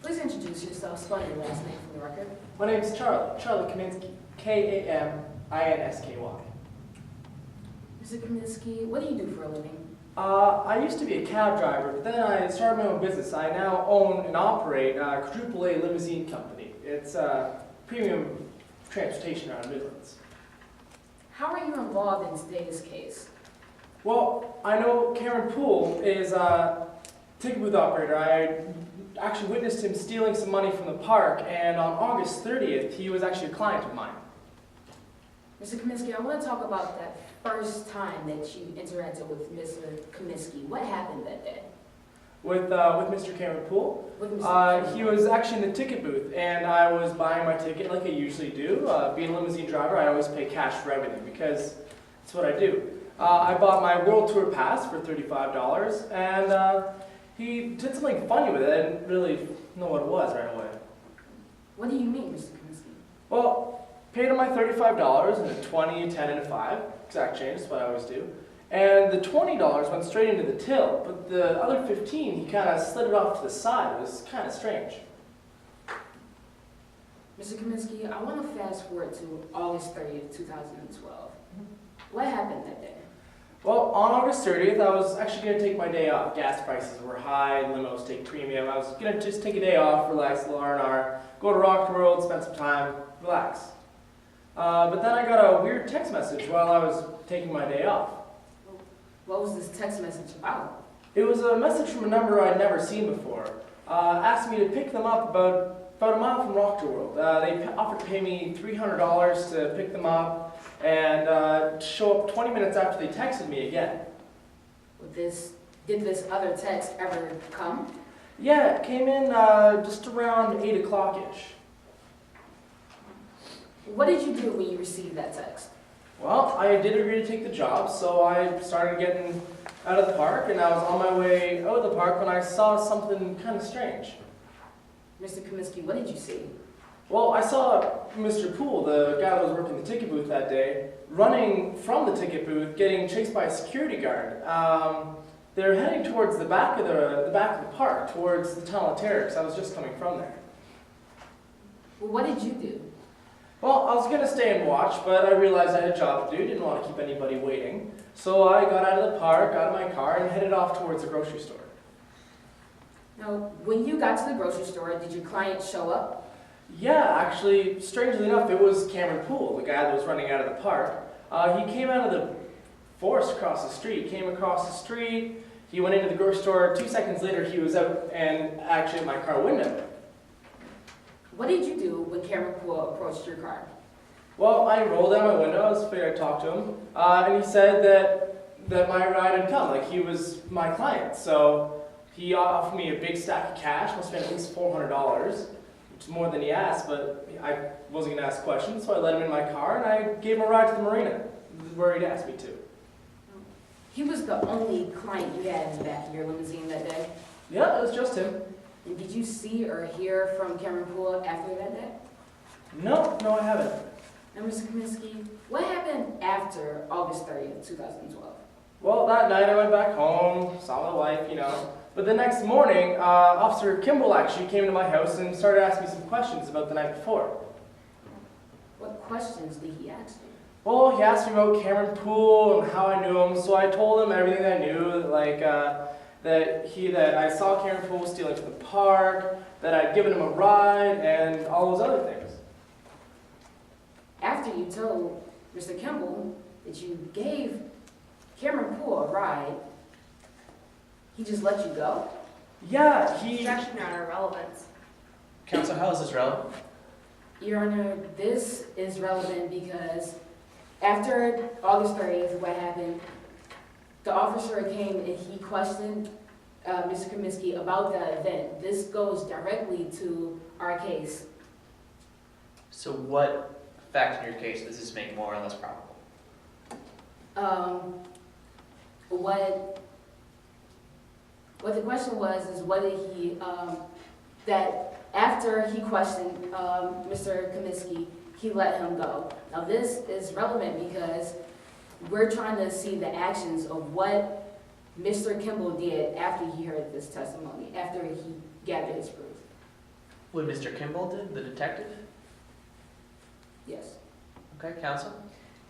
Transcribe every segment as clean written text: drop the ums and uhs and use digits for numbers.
Please introduce yourself, spell your last name for the record. My name's Charlie Kaminsky, Kaminsky. Mr. Kaminsky, what do you do for a living? I used to be a cab driver, but then I started my own business. I now own and operate a Quadruple A limousine company. It's premium transportation around Midlands. How are you involved in today's case? Well, I know Cameron Poole is a ticket booth operator. I actually witnessed him stealing some money from the park, and on August 30th, he was actually a client of mine. Mr. Kaminsky, I want to talk about that first time that you interacted with Mr. Kaminsky. What happened that day? With Mr. Cameron Poole? With Mr. He was actually in the ticket booth, and I was buying my ticket like I usually do. Being a limousine driver, I always pay cash for everything because it's what I do. I bought my World Tour Pass for $35, and he did something funny with it. I didn't really know what it was right away. What do you mean, Mr. Kaminsky? Well, paid him my $35 and a 20, a 10, and a 5. Exact change, that's what I always do. And the $20 went straight into the till, but the other 15, he kind of slid it off to the side. It was kind of strange. Mr. Kaminsky, I want to fast forward to August 30th, 2012. What happened that day? Well, on August 30th, I was actually going to take my day off. Gas prices were high, limos take premium. I was going to just take a day off, relax a little R&R, go to Rock World, spend some time, relax. But then I got a weird text message while I was taking my day off. What was this text message about? It was a message from a number I'd never seen before. Asked me to pick them up about a mile from Rock World. They offered to pay me $300 to pick them up and show up 20 minutes after they texted me again. Did this other text ever come? Yeah, it came in just around 8 o'clock-ish. What did you do when you received that text? Well, I did agree to take the job, so I started getting out of the park, and I was on my way out of the park when I saw something kind of strange. Mr. Kaminsky, what did you see? Well, I saw Mr. Poole, the guy that was working the ticket booth that day, running from the ticket booth, getting chased by a security guard. They're heading towards the back of the park, towards the Tunnel of Terror, because I was just coming from there. Well, what did you do? Well, I was going to stay and watch, but I realized I had a job to do, didn't want to keep anybody waiting. So I got out of the park, got in my car, and headed off towards the grocery store. Now, when you got to the grocery store, did your client show up? Yeah, actually, strangely enough, it was Cameron Poole, the guy that was running out of the park. He came out of the forest across the street, came across the street, he went into the grocery store, 2 seconds later he was out and actually at my car window. What did you do when Cameron Poole approached your car? Well, I rolled down my window, I was figuring I'd talk to him, and he said that my ride had come, like he was my client. So he offered me a big stack of cash, must have been at least $400, which is more than he asked, but I wasn't going to ask questions, so I let him in my car and I gave him a ride to the marina, where he'd asked me to. He was the only client you had in the back of your limousine that day? Yeah, it was just him. And did you see or hear from Cameron Poole after that day? No, I haven't. Now, Mr. Kaminsky, what happened after August 30th, 2012? Well, that night I went back home, saw my wife, But the next morning, Officer Kimball actually came to my house and started asking me some questions about the night before. What questions did he ask you? Well, he asked me about Cameron Poole and how I knew him, so I told him everything that I knew, like that I saw Cameron Poole stealing from the park, that I'd given him a ride, and all those other things. After you told Mr. Kimball that you gave Cameron Poole a ride, he just let you go? Yeah, It's actually not irrelevant. Counsel, how is this relevant? Your Honor, this is relevant because after August 30th, what happened, the officer came and he questioned Mr. Kaminsky about the event. This goes directly to our case. So what fact in your case does this make more or less probable? What the question was is whether he, that after he questioned Mr. Kaminsky, he let him go. Now this is relevant because we're trying to see the actions of what Mr. Kimball did after he heard this testimony, after he gathered his proof. What Mr. Kimball did, the detective? Yes. Okay, counsel?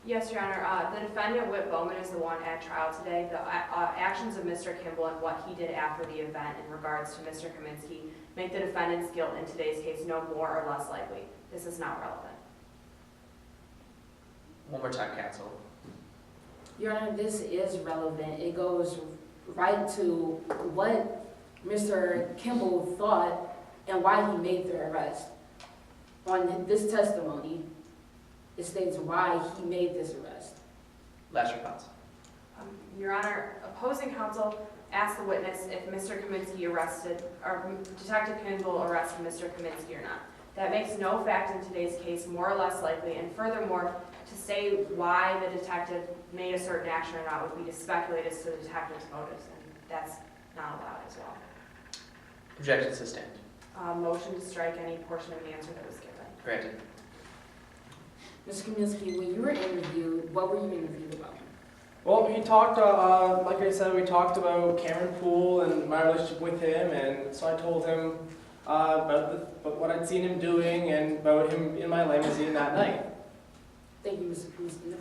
Yes, Your Honor. The defendant, Whit Bowman, is the one at trial today. The actions of Mr. Kimball and what he did after the event in regards to Mr. Kaminsky make the defendant's guilt in today's case no more or less likely. This is not relevant. One more time, counsel. Your Honor, this is relevant. It goes right to what Mr. Kimball thought and why he made the arrest. On this testimony, it states why he made this arrest. Last response. Your Honor, opposing counsel asked the witness if Mr. Kaminsky arrested, or Detective Kimball arrested Mr. Kaminsky or not. That makes no fact in today's case more or less likely, and furthermore, to say why the detective made a certain action or not would be to speculate as to the detective's motives, and that's not allowed as well. Objection sustained. Motion to strike any portion of the answer that was given. Granted. Mr. Kaminsky, when you were interviewed, what were you interviewed about? Well, he talked, like I said, we talked about Cameron Poole and my relationship with him, and so I told him about what I'd seen him doing and about him in my limousine that night. Thank you, Mr. Kaminsky.